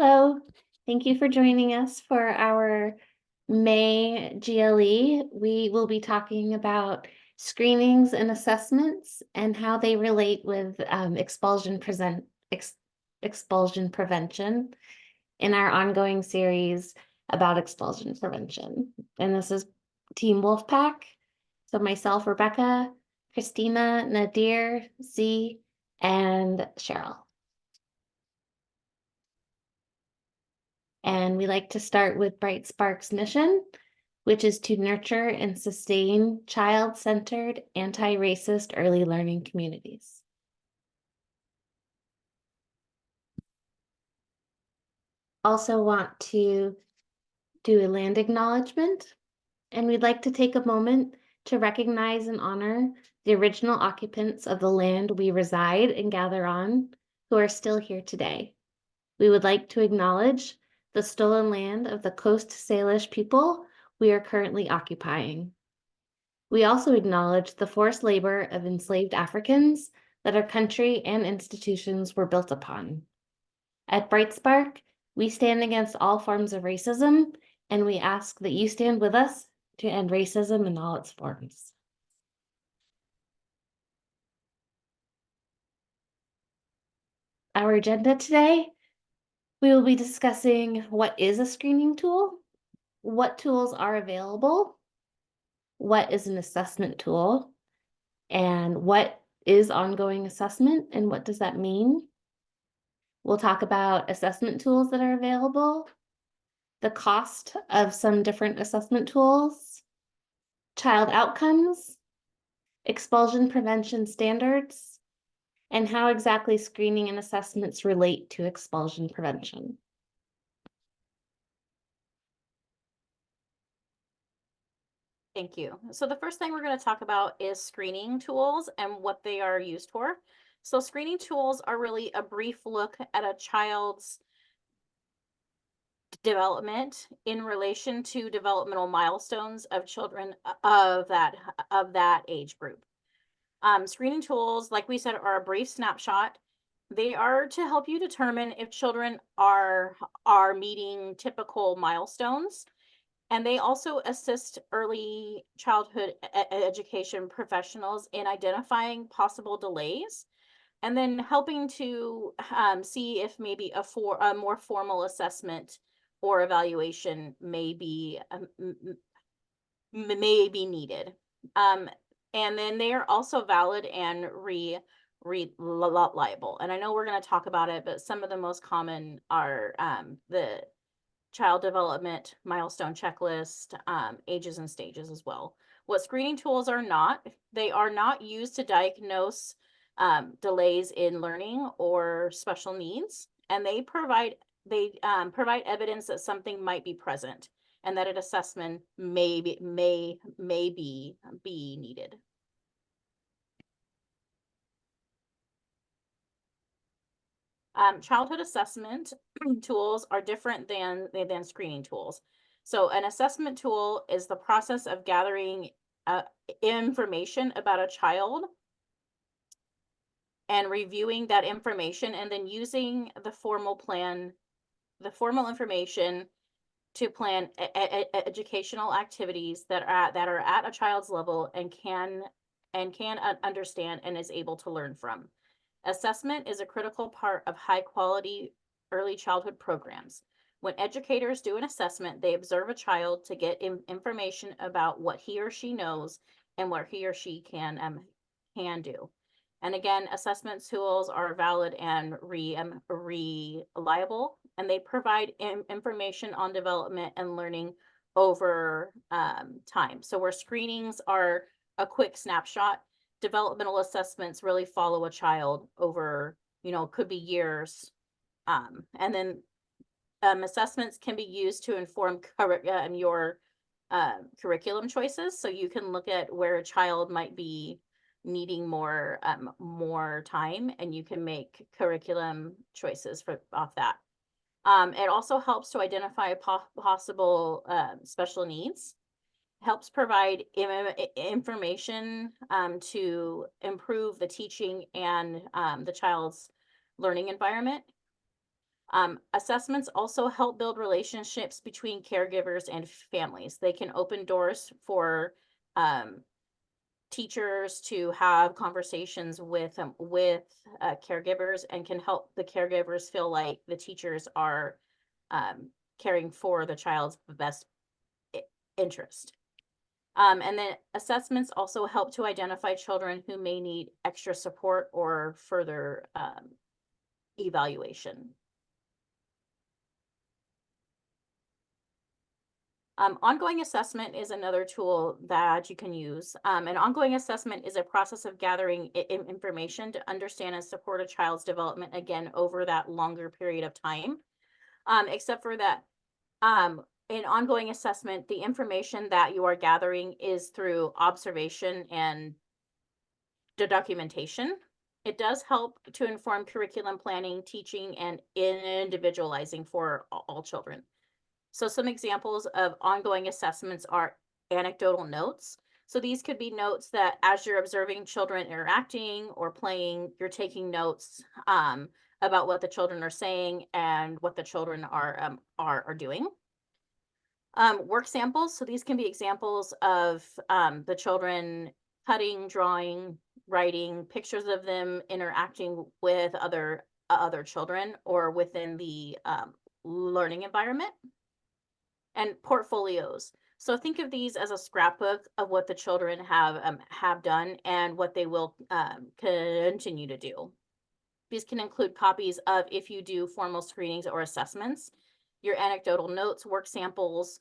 Hello, thank you for joining us for our May GLE. We will be talking about screenings and assessments and how they relate with expulsion prevention in our ongoing series about expulsion prevention. And this is Team Wolfpack. So myself, Rebecca, Christina, Nadir, Z, and Cheryl. And we like to start with Bright Spark's mission, which is to nurture and sustain child-centered, anti-racist early learning communities. Also want to do a land acknowledgement, and we'd like to take a moment to recognize and honor the original occupants of the land we reside and gather on, who are still here today. We would like to acknowledge the stolen land of the Coast Salish people we are currently occupying. We also acknowledge the forced labor of enslaved Africans that our country and institutions were built upon. At Bright Spark, we stand against all forms of racism, and we ask that you stand with us to end racism in all its forms. Our agenda today, we will be discussing what is a screening tool, what tools are available, what is an assessment tool, and what is ongoing assessment and what does that mean? We'll talk about assessment tools that are available, the cost of some different assessment tools, child outcomes, expulsion prevention standards, and how exactly screening and assessments relate to expulsion prevention. Thank you. So the first thing we're going to talk about is screening tools and what they are used for. So screening tools are really a brief look at a child's development in relation to developmental milestones of children of that age group. Screening tools, like we said, are a brief snapshot. They are to help you determine if children are meeting typical milestones. And they also assist early childhood education professionals in identifying possible delays and then helping to see if maybe a more formal assessment or evaluation may be needed. And then they are also valid and reliable. And I know we're going to talk about it, but some of the most common are the child development milestone checklist, ages and stages as well. What screening tools are not, they are not used to diagnose delays in learning or special needs, and they provide evidence that something might be present and that an assessment may be needed. Childhood assessment tools are different than screening tools. So an assessment tool is the process of gathering information about a child and reviewing that information and then using the formal information to plan educational activities that are at a child's level and can understand and is able to learn from. Assessment is a critical part of high-quality early childhood programs. When educators do an assessment, they observe a child to get information about what he or she knows and what he or she can do. And again, assessment tools are valid and reliable, and they provide information on development and learning over time. So where screenings are a quick snapshot, developmental assessments really follow a child over, could be years. And then assessments can be used to inform your curriculum choices. So you can look at where a child might be needing more time, and you can make curriculum choices off that. It also helps to identify possible special needs, helps provide information to improve the teaching and the child's learning environment. Assessments also help build relationships between caregivers and families. They can open doors for um, teachers to have conversations with caregivers, and can help the caregivers feel like the teachers are caring for the child's best interest. And then assessments also help to identify children who may need extra support or further evaluation. Ongoing assessment is another tool that you can use. An ongoing assessment is a process of gathering information to understand and support a child's development, again, over that longer period of time. Except for that, in ongoing assessment, the information that you are gathering is through observation and documentation. It does help to inform curriculum planning, teaching, and individualizing for all children. So some examples of ongoing assessments are anecdotal notes. So these could be notes that as you're observing children interacting or playing, you're taking notes about what the children are saying and what the children are doing. Work samples. So these can be examples of the children cutting, drawing, writing, pictures of them interacting with other children or within the learning environment. And portfolios. So think of these as a scrapbook of what the children have done and what they will continue to do. These can include copies of if you do formal screenings or assessments, your anecdotal notes, work samples,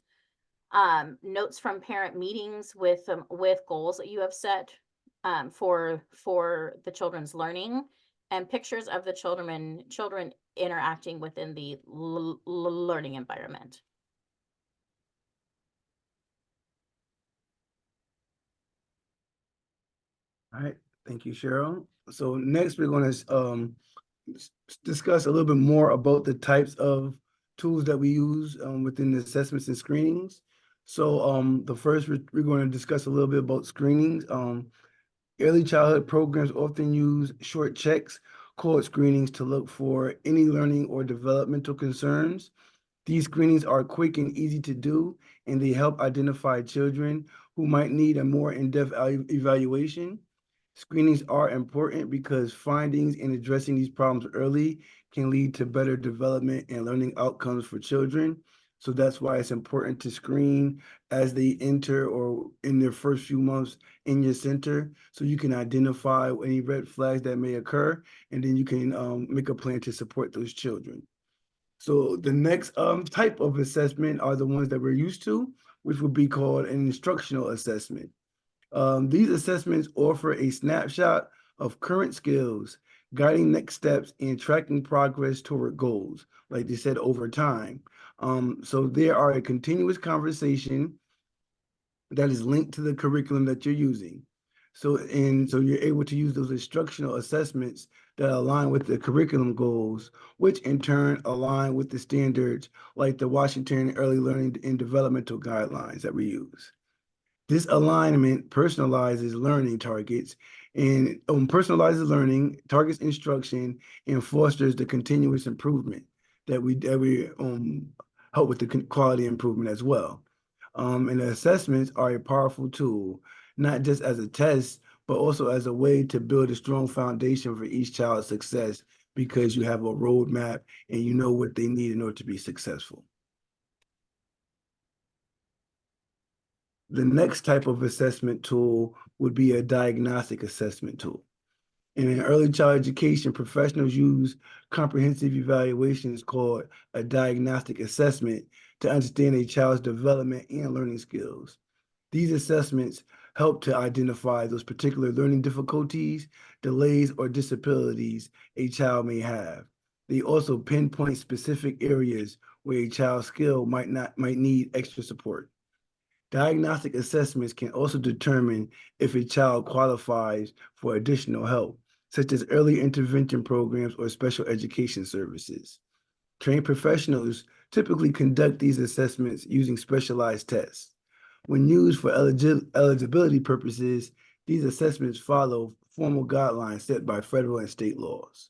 notes from parent meetings with goals that you have set for the children's learning, and pictures of the children interacting within the learning environment. All right, thank you, Cheryl. So next, we're going to discuss a little bit more about the types of tools that we use within the assessments and screenings. So the first, we're going to discuss a little bit about screenings. Early childhood programs often use short checks called screenings to look for any learning or developmental concerns. These screenings are quick and easy to do, and they help identify children who might need a more in-depth evaluation. Screenings are important because findings and addressing these problems early can lead to better development and learning outcomes for children. So that's why it's important to screen as they enter or in their first few months in your center, so you can identify any red flags that may occur, and then you can make a plan to support those children. So the next type of assessment are the ones that we're used to, which would be called an instructional assessment. These assessments offer a snapshot of current skills, guiding next steps, and tracking progress toward goals, like they said, over time. So there are a continuous conversation that is linked to the curriculum that you're using. So you're able to use those instructional assessments that align with the curriculum goals, which in turn align with the standards like the Washington Early Learning and Developmental Guidelines that we use. This alignment personalizes learning targets and personalizes learning, targets instruction, and fosters the continuous improvement that we help with the quality improvement as well. And the assessments are a powerful tool, not just as a test, but also as a way to build a strong foundation for each child's success, because you have a roadmap and you know what they need in order to be successful. The next type of assessment tool would be a diagnostic assessment tool. In early child education, professionals use comprehensive evaluations called a diagnostic assessment to understand a child's development and learning skills. These assessments help to identify those particular learning difficulties, delays, or disabilities a child may have. They also pinpoint specific areas where a child's skill might need extra support. Diagnostic assessments can also determine if a child qualifies for additional help, such as early intervention programs or special education services. Trained professionals typically conduct these assessments using specialized tests. When used for eligibility purposes, these assessments follow formal guidelines set by federal and state laws.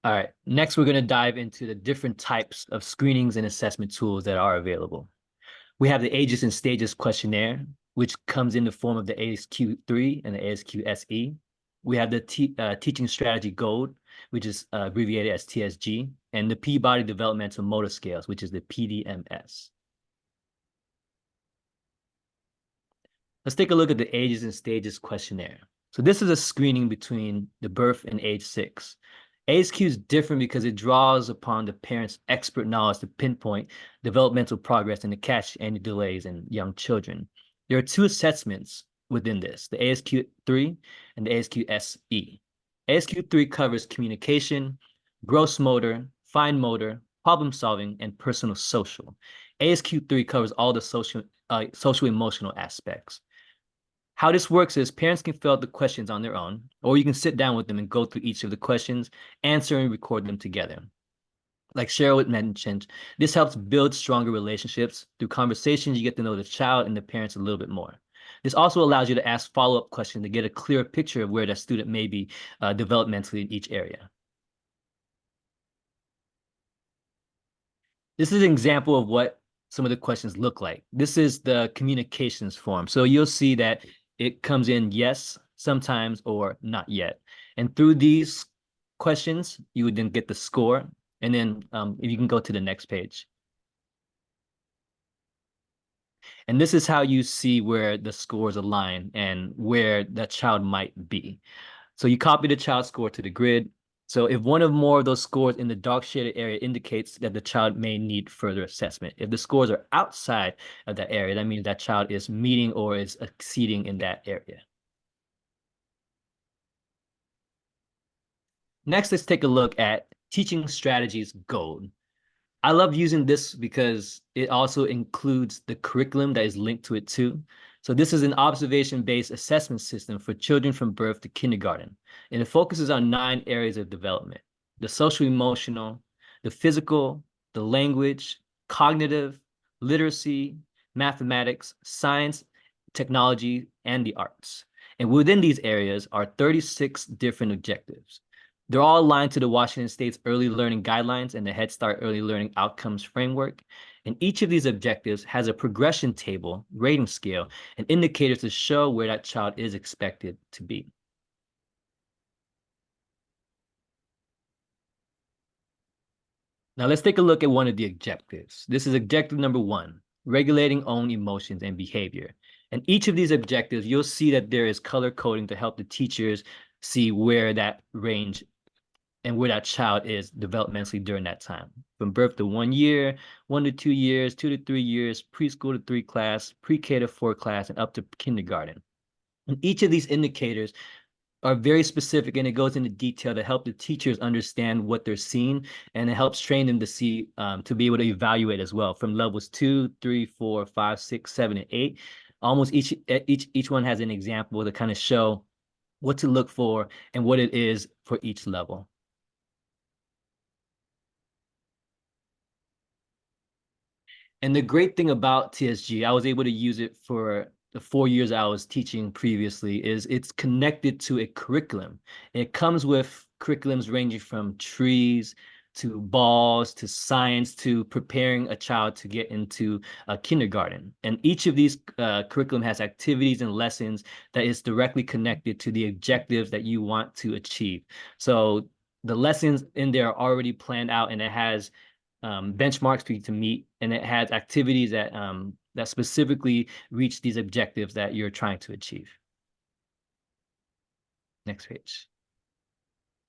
All right, next we're going to dive into the different types of screenings and assessment tools that are available. We have the Ages and Stages questionnaire, which comes in the form of the ASQ3 and the ASQ-SE. We have the Teaching Strategy Gold, which is abbreviated as TSG, and the Peabody Developmental Motor Scales, which is the PDMS. Let's take a look at the Ages and Stages questionnaire. So this is a screening between the birth and age 6. ASQ is different because it draws upon the parent's expert knowledge to pinpoint developmental progress and to catch any delays in young children. There are 2 assessments within this, the ASQ3 and the ASQ-SE. ASQ3 covers communication, gross motor, fine motor, problem solving, and personal social. ASQ3 covers all the social emotional aspects. How this works is parents can fill out the questions on their own, or you can sit down with them and go through each of the questions, answer and record them together. Like Cheryl had mentioned, this helps build stronger relationships. Through conversations, you get to know the child and the parents a little bit more. This also allows you to ask follow-up questions to get a clearer picture of where that student may be developmentally in each area. This is an example of what some of the questions look like. This is the communications form. So you'll see that it comes in yes, sometimes, or not yet. And through these questions, you would then get the score. And then if you can go to the next page. And this is how you see where the scores align and where that child might be. So you copy the child score to the grid. So if one or more of those scores in the dark shaded area indicates that the child may need further assessment. If the scores are outside of that area, that means that child is meeting or is exceeding in that area. Next, let's take a look at Teaching Strategies Gold. I love using this because it also includes the curriculum that is linked to it too. So this is an observation-based assessment system for children from birth to kindergarten, and it focuses on 9 areas of development: the social emotional, the physical, the language, cognitive, literacy, mathematics, science, technology, and the arts. And within these areas are 36 different objectives. They're all aligned to the Washington State's Early Learning Guidelines and the Head Start Early Learning Outcomes Framework. And each of these objectives has a progression table, rating scale, and indicators to show where that child is expected to be. Now let's take a look at one of the objectives. This is objective number 1, regulating own emotions and behavior. And each of these objectives, you'll see that there is color coding to help the teachers see where that range and where that child is developmentally during that time. From birth to 1 year, 1 to 2 years, 2 to 3 years, preschool to 3 class, pre-K to 4 class, and up to kindergarten. And each of these indicators are very specific, and it goes into detail to help the teachers understand what they're seeing, and it helps train them to see, to be able to evaluate as well from levels 2, 3, 4, 5, 6, 7, and 8. Almost each one has an example to kind of show what to look for and what it is for each level. And the great thing about TSG, I was able to use it for the 4 years I was teaching previously, is it's connected to a curriculum. It comes with curriculums ranging from trees to balls to science to preparing a child to get into kindergarten. And each of these curriculum has activities and lessons that is directly connected to the objectives that you want to achieve. So the lessons in there are already planned out, and it has benchmarks for you to meet, and it has activities that that specifically reach these objectives that you're trying to achieve. Next page.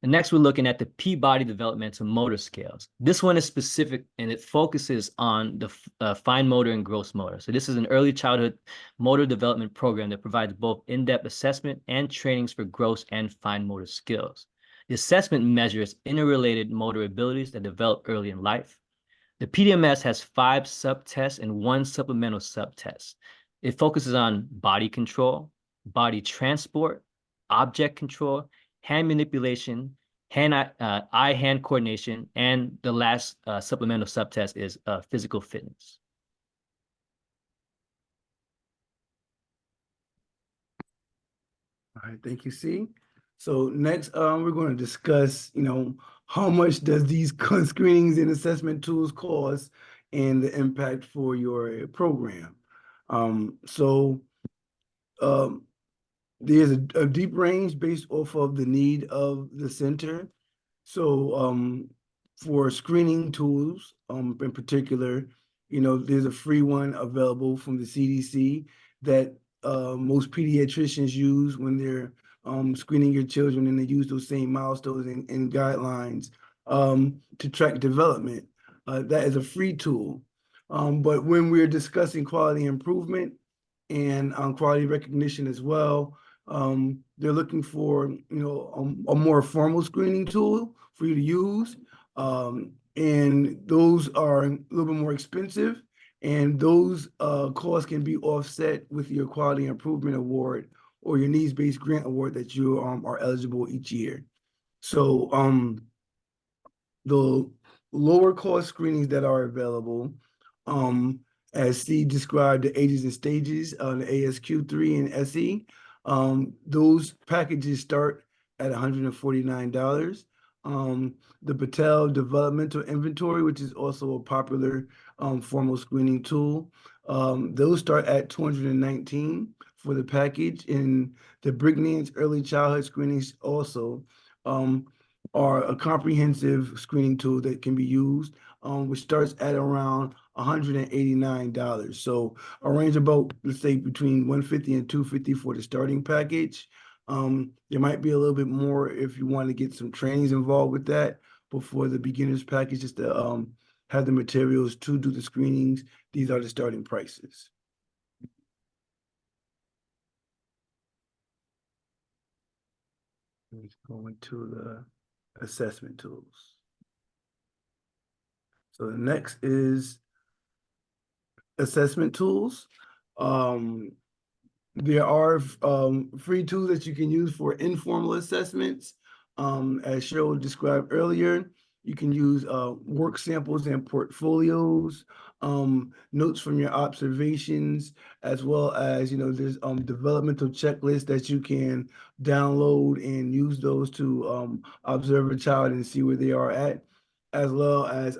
And next, we're looking at the Peabody Developmental Motor Scales. This one is specific, and it focuses on the fine motor and gross motor. So this is an early childhood motor development program that provides both in-depth assessment and trainings for gross and fine motor skills. The assessment measures interrelated motor abilities that develop early in life. The PDMS has 5 subtests and 1 supplemental subtest. It focuses on body control, body transport, object control, hand manipulation, eye-hand coordination, and the last supplemental subtest is physical fitness. All right, thank you, C. So next, we're going to discuss, how much does these screenings and assessment tools cost and the impact for your program. So there's a deep range based off of the need of the center. So for screening tools, in particular, there's a free one available from the CDC that most pediatricians use when they're screening your children, and they use those same milestones and guidelines to track development. That is a free tool. But when we're discussing quality improvement and quality recognition as well, they're looking for, a more formal screening tool for you to use. And those are a little bit more expensive, and those costs can be offset with your quality improvement award or your needs-based grant award that you are eligible each year. So the lower cost screenings that are available, as Steve described, the ages and stages, the ASQ3 and SE, those packages start at $149. The Patel Developmental Inventory, which is also a popular formal screening tool, those start at $219 for the package. And the Brignanc's early childhood screenings also are a comprehensive screening tool that can be used, which starts at around $189. So a range about, let's say, between $150 and $250 for the starting package. There might be a little bit more if you want to get some trainings involved with that. But for the beginners package, just to have the materials to do the screenings, these are the starting prices. Let's go into the assessment tools. So the next is assessment tools. There are free tools that you can use for informal assessments. As Cheryl described earlier, you can use work samples and portfolios, notes from your observations, as well as, there's developmental checklists that you can download and use those to observe a child and see where they are at, as well as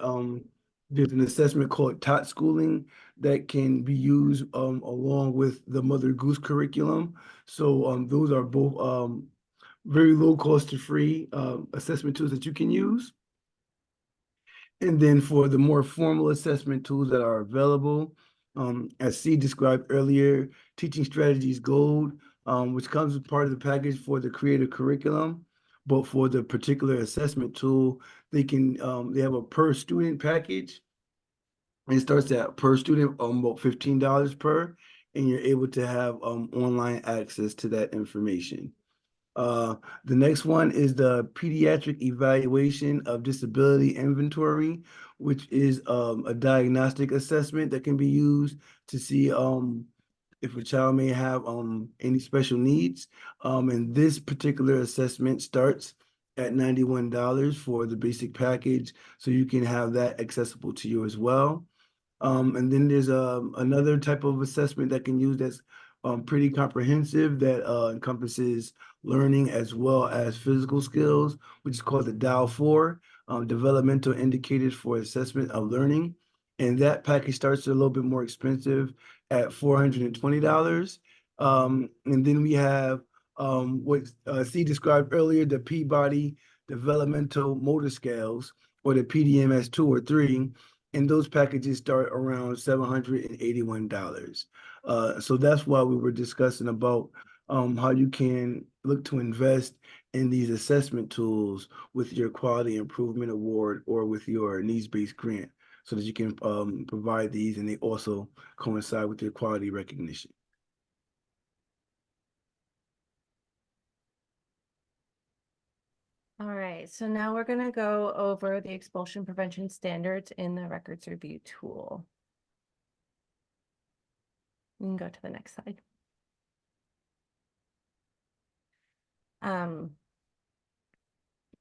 there's an assessment called tot schooling that can be used along with the Mother Goose curriculum. So those are both very low cost to free assessment tools that you can use. And then for the more formal assessment tools that are available, as C described earlier, Teaching Strategies Gold, which comes as part of the package for the creative curriculum. But for the particular assessment tool, they have a per student package. And it starts at per student about $15 per, and you're able to have online access to that information. The next one is the Pediatric Evaluation of Disability Inventory, which is a diagnostic assessment that can be used to see if a child may have any special needs. And this particular assessment starts at $91 for the basic package, so you can have that accessible to you as well. And then there's another type of assessment that can use that's pretty comprehensive, that encompasses learning as well as physical skills, which is called the DAO-4, Developmental Indicators for Assessment of Learning. And that package starts a little bit more expensive at $420. And then we have what C described earlier, the Peabody Developmental Motor Scales, or the PDMS 2 or 3. And those packages start around $781. So that's why we were discussing about how you can look to invest in these assessment tools with your quality improvement award or with your needs-based grant, so that you can provide these, and they also coincide with your quality recognition. All right, so now we're gonna go over the expulsion prevention standards in the records review tool. You can go to the next slide.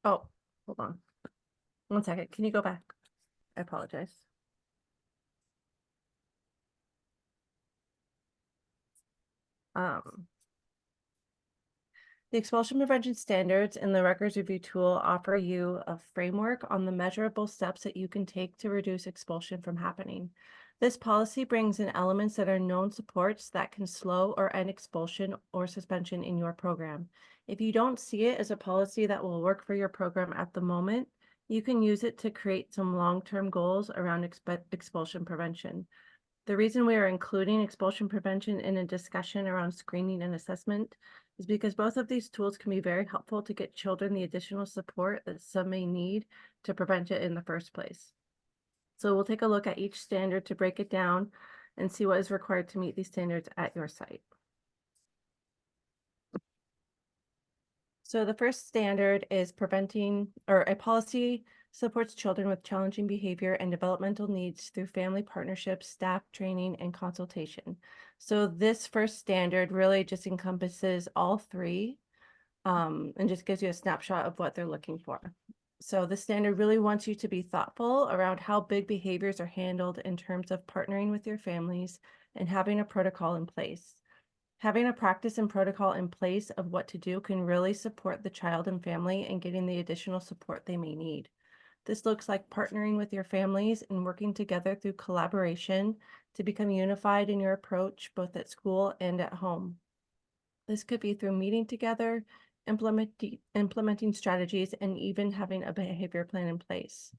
Oh, hold on. 1 second. Can you go back? I apologize. The expulsion prevention standards and the records review tool offer you a framework on the measurable steps that you can take to reduce expulsion from happening. This policy brings in elements that are known supports that can slow or end expulsion or suspension in your program. If you don't see it as a policy that will work for your program at the moment, you can use it to create some long-term goals around expulsion prevention. The reason we are including expulsion prevention in a discussion around screening and assessment is because both of these tools can be very helpful to get children the additional support that some may need to prevent it in the first place. So we'll take a look at each standard to break it down and see what is required to meet these standards at your site. So the first standard is preventing, or a policy supports children with challenging behavior and developmental needs through family partnerships, staff training, and consultation. So this first standard really just encompasses all three and just gives you a snapshot of what they're looking for. So the standard really wants you to be thoughtful around how big behaviors are handled in terms of partnering with your families and having a protocol in place. Having a practice and protocol in place of what to do can really support the child and family in getting the additional support they may need. This looks like partnering with your families and working together through collaboration to become unified in your approach, both at school and at home. This could be through meeting together, implementing strategies, and even having a behavior plan in place.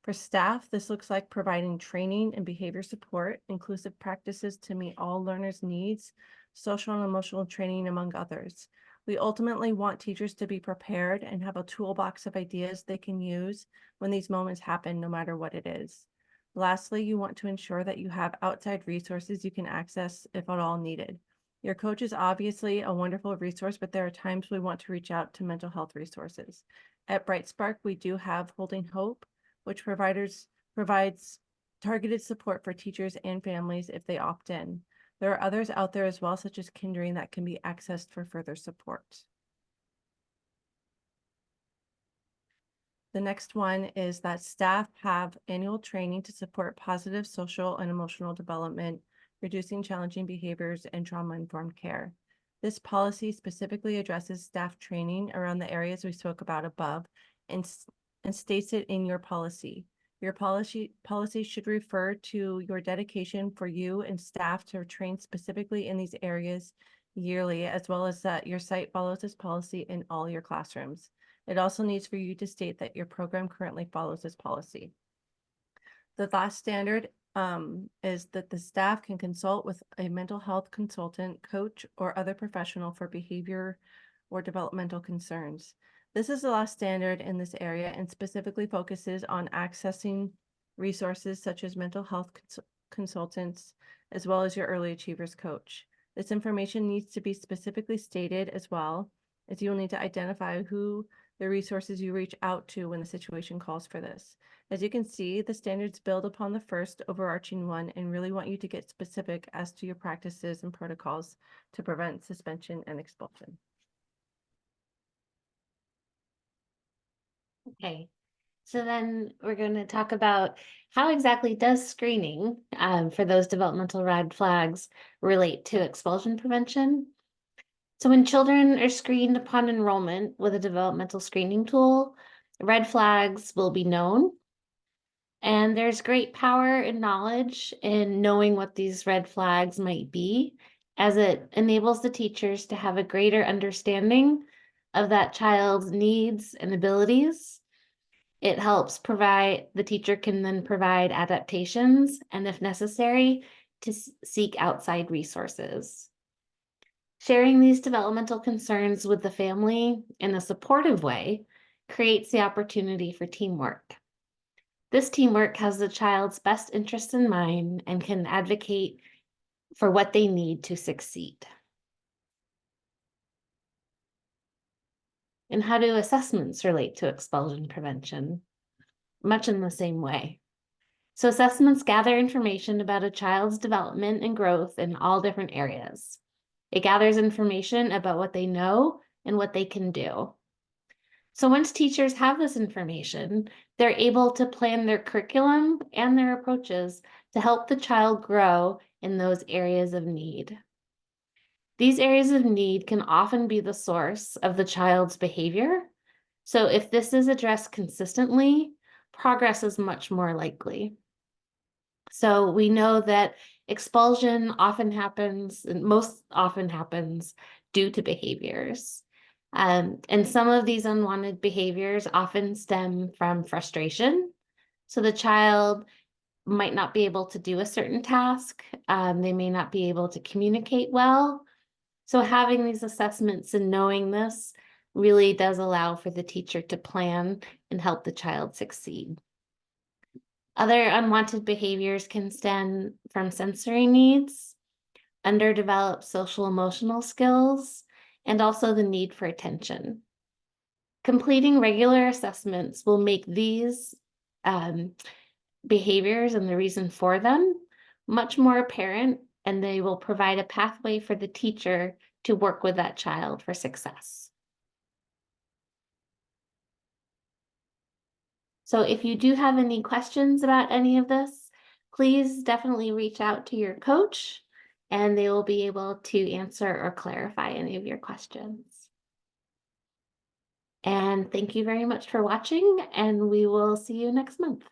For staff, this looks like providing training and behavior support, inclusive practices to meet all learners' needs, social and emotional training, among others. We ultimately want teachers to be prepared and have a toolbox of ideas they can use when these moments happen, no matter what it is. Lastly, you want to ensure that you have outside resources you can access if at all needed. Your coach is obviously a wonderful resource, but there are times we want to reach out to mental health resources. At Bright Spark, we do have Holding Hope, which provides targeted support for teachers and families if they opt in. There are others out there as well, such as Kindring, that can be accessed for further support. The next one is that staff have annual training to support positive social and emotional development, reducing challenging behaviors, and trauma-informed care. This policy specifically addresses staff training around the areas we spoke about above and states it in your policy. Your policy should refer to your dedication for you and staff to train specifically in these areas yearly, as well as that your site follows this policy in all your classrooms. It also needs for you to state that your program currently follows this policy. The last standard is that the staff can consult with a mental health consultant, coach, or other professional for behavior or developmental concerns. This is the last standard in this area and specifically focuses on accessing resources such as mental health consultants, as well as your early achievers coach. This information needs to be specifically stated as well, as you will need to identify who the resources you reach out to when the situation calls for this. As you can see, the standards build upon the first overarching one and really want you to get specific as to your practices and protocols to prevent suspension and expulsion. Okay, so then we're going to talk about how exactly does screening for those developmental red flags relate to expulsion prevention? So when children are screened upon enrollment with a developmental screening tool, red flags will be known. And there's great power and knowledge in knowing what these red flags might be, as it enables the teachers to have a greater understanding of that child's needs and abilities. It helps the teacher can then provide adaptations and, if necessary, to seek outside resources. Sharing these developmental concerns with the family in a supportive way creates the opportunity for teamwork. This teamwork has the child's best interests in mind and can advocate for what they need to succeed. And how do assessments relate to expulsion prevention? Much in the same way. So assessments gather information about a child's development and growth in all different areas. It gathers information about what they know and what they can do. So once teachers have this information, they're able to plan their curriculum and their approaches to help the child grow in those areas of need. These areas of need can often be the source of the child's behavior. So if this is addressed consistently, progress is much more likely. So we know that expulsion often happens, and most often happens due to behaviors. And some of these unwanted behaviors often stem from frustration. So the child might not be able to do a certain task. They may not be able to communicate well. So having these assessments and knowing this really does allow for the teacher to plan and help the child succeed. Other unwanted behaviors can stem from sensory needs, underdeveloped social emotional skills, and also the need for attention. Completing regular assessments will make these behaviors and the reason for them much more apparent, and they will provide a pathway for the teacher to work with that child for success. So if you do have any questions about any of this, please definitely reach out to your coach and they will be able to answer or clarify any of your questions. And thank you very much for watching, and we will see you next month.